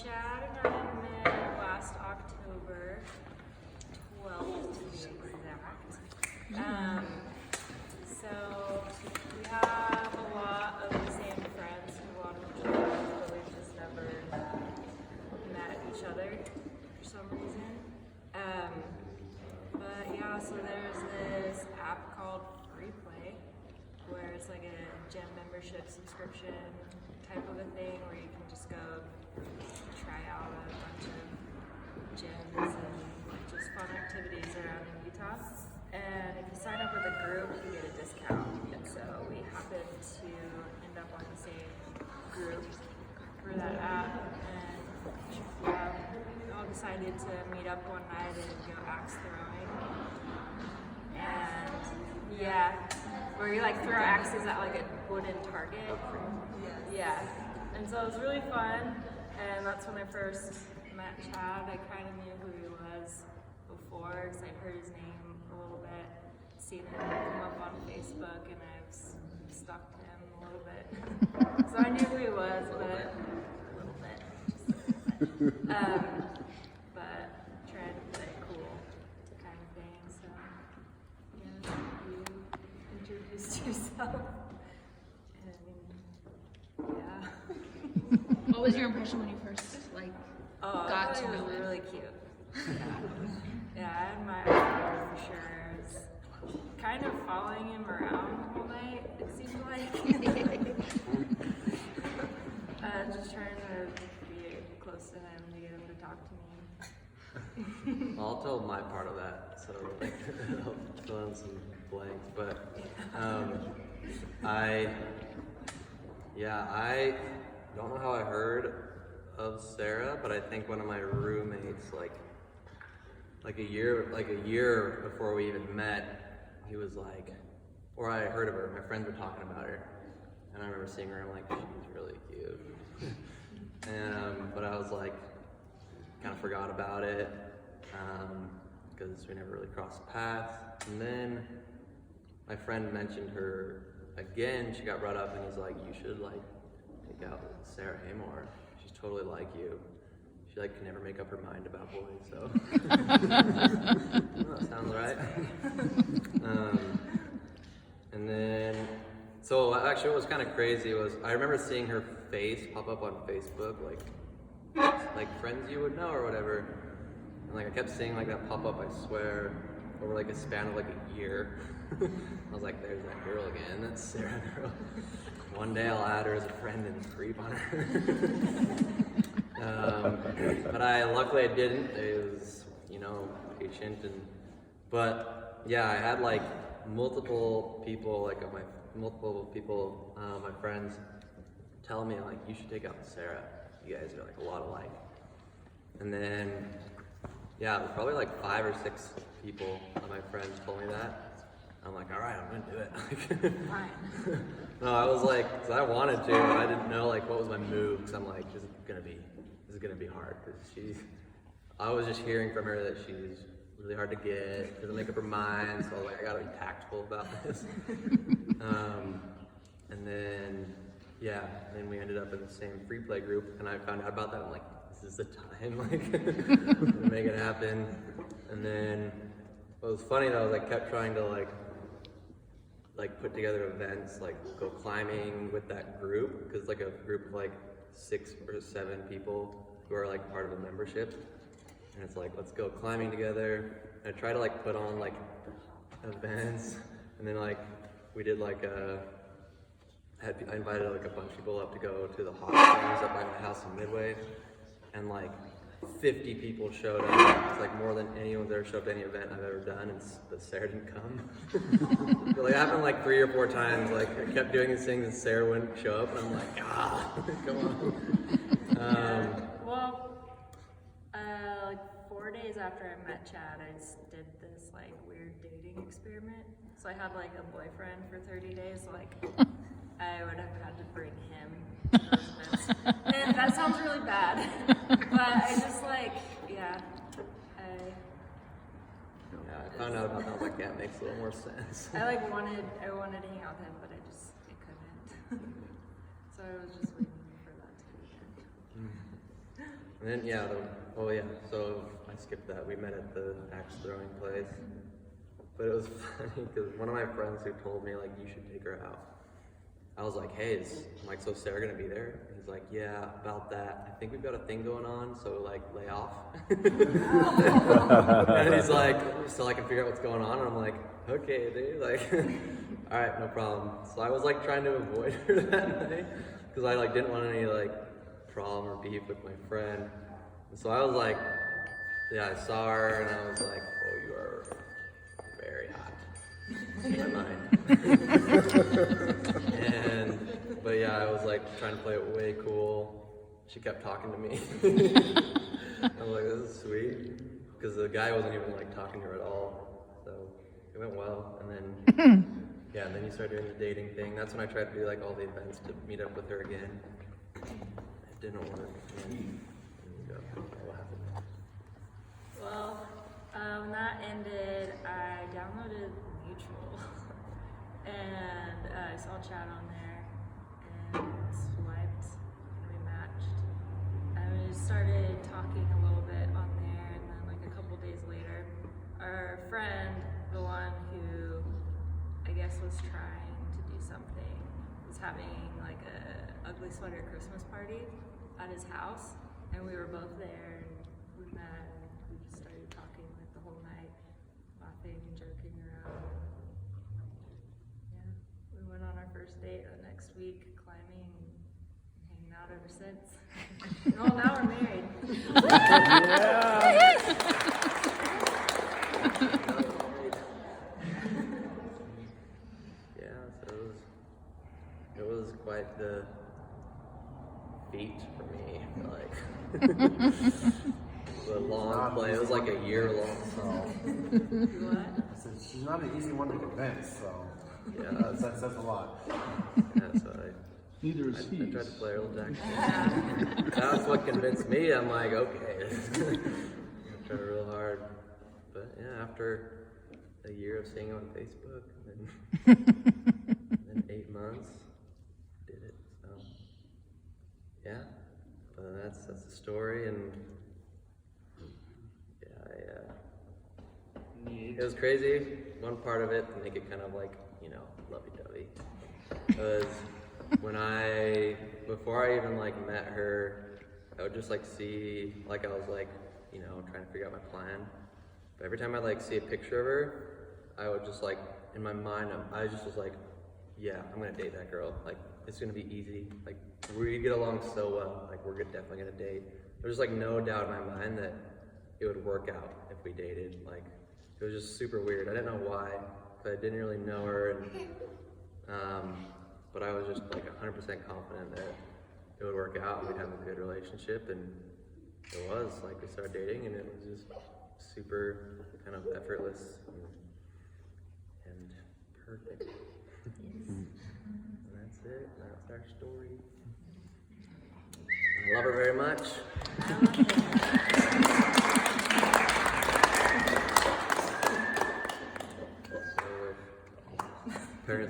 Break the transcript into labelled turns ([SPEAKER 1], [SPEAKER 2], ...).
[SPEAKER 1] Chad and I met last October 12th to be exact. So we have a lot of the same friends who want to join us, but we've just never met each other for some reason. But yeah, so there's this app called Freeplay, where it's like a gym membership subscription type of a thing where you can just go try out a bunch of gyms and just fun activities around in Utah. And if you sign up with a group, you get a discount. And so we happened to end up on the same group for that app. And we all decided to meet up one night and go axe throwing. And yeah, where you like throw axes at like a wooden target. Yeah. And so it was really fun. And that's when I first met Chad. I kind of knew who he was before because I'd heard his name a little bit, seen him come up on Facebook, and I've stalked him a little bit. So I knew who he was, but a little bit. But trying to play cool kind of thing. So yeah, you introduced yourself. And yeah.
[SPEAKER 2] What was your impression when you first got to know him?
[SPEAKER 1] He was really cute. Yeah, I admire him for sure. I was kind of following him around all night, it seemed like. Just trying to be close to him to get him to talk to me.
[SPEAKER 3] I'll tell my part of that, so I'll fill in some blanks. But I don't know how I heard of Sarah, but I think one of my roommates, like a year before we even met, he was like, or I heard of her. My friends were talking about her, and I remember seeing her. I'm like, she's really cute. But I was like, kind of forgot about it because we never really crossed paths. And then my friend mentioned her again. She got brought up, and he's like, you should take out Sarah Haymore. She's totally like you. She can never make up her mind about boys, so that sounds right. And then, so actually what was kind of crazy was I remember seeing her face pop up on Facebook, like friends you would know or whatever. And I kept seeing that pop up, I swear, over a span of a year. I was like, there's that girl again, that's Sarah girl. One day I'll add her as a friend and creep on her. But luckily I didn't. I was, patient but yeah, I had multiple people, my friends tell me you should take out Sarah. You guys are a lot alike. And then, yeah, it was probably 5 or 6 people of my friends told me that. I'm like, all right, I'm gonna do it.
[SPEAKER 1] Fine.
[SPEAKER 3] No, I was cause I wanted to, but I didn't know what was my move. Cause I'm like, this is gonna be hard. Cause I was just hearing from her that she's really hard to get, doesn't make up her mind. So I was like, I gotta be tactful about this. And then, yeah, then we ended up in the same Freeplay group, and I found out about that. I'm like, this is the time, to make it happen. And then what was funny though is I kept trying to put together events, go climbing with that group, because a group of 6 or 7 people who are part of the membership, and it's let's go climbing together. And I try to put on events, and then we did I invited a bunch of people up to go to the hot springs up by my house in Midway, and 50 people showed up. It's more than anyone's ever showed up to any event I've ever done, and but Sarah didn't come. But it happened 3 or 4 times. I kept doing these things and Sarah wouldn't show up, and I'm like, come on.
[SPEAKER 1] Well, 4 days after I met Chad, I just did this weird dating experiment. So I had a boyfriend for 30 days. I would have had to bring him to those events. And that sounds really bad. But I just
[SPEAKER 3] Yeah, I found out about that. I was like, yeah, it makes a little more sense.
[SPEAKER 1] I wanted to hang out with him, but I couldn't. So I was just waiting for that to happen.
[SPEAKER 3] And then so I skipped that. We met at the axe throwing place. But it was funny because one of my friends who told me like you should take her out. I was like, hey, I'm like, so Sarah gonna be there? And he's like, yeah, about that. I think we've got a thing going on, so like lay off. And he's like, so I can figure out what's going on. And I'm like, okay, dude, like, all right, no problem. So I was like trying to avoid her that night because I like didn't want any like problem or beef with my friend. And so I was like, yeah, I saw her and I was like, oh, you are very hot in my mind. But yeah, I was like trying to play it way cool. She kept talking to me. I was like, this is sweet. Because the guy wasn't even like talking to her at all. So it went well. And then, yeah, and then you start doing the dating thing. That's when I tried to do like all the events to meet up with her again. It didn't work. And what happened?
[SPEAKER 1] Well, when that ended, I downloaded Mutual and I saw Chad on there and swiped and we matched. And we started talking a little bit on there, and then like a couple days later, our friend, the one who I guess was trying to do something, was having like a ugly sweater Christmas party at his house, and we were both there and we met and we just started talking like the whole night, laughing and joking around. Yeah, we went on our first date the next week, climbing and hanging out ever since. Well, now we're married.
[SPEAKER 3] Yeah, so it was quite the feat for me. Like the long play. It was like a year long.
[SPEAKER 4] So
[SPEAKER 1] What?
[SPEAKER 4] since she's not an easy one to convince, so
[SPEAKER 3] Yeah,
[SPEAKER 4] that says a lot.
[SPEAKER 3] yeah, so
[SPEAKER 5] Neither
[SPEAKER 3] I
[SPEAKER 5] is he.
[SPEAKER 3] tried to play Earl Jackson. That's what convinced me. I'm like, okay. I tried real hard. But yeah, after a year of seeing it on Facebook, and then 8 months, did it. So yeah, but that's the story, and it was crazy. One part of it to make it kind of like, lovey-dovey was before I even like met her, I would just like see, like I was like, trying to figure out my plan. But every time I like see a picture of her, I would just like, in my mind, I just was like, yeah, I'm gonna date that girl. Like, it's gonna be easy. Like, we get along so well. Like, we're definitely gonna date. There's like no doubt in my mind that it would work out if we dated. Like, it was just super weird. I didn't know why, because I didn't really know her, but I was just like 100% confident that it would work out and we'd have a good relationship, and it was. Like, we started dating and it was just super kind of effortless and perfect. And that's it. That's our story. I love her very much.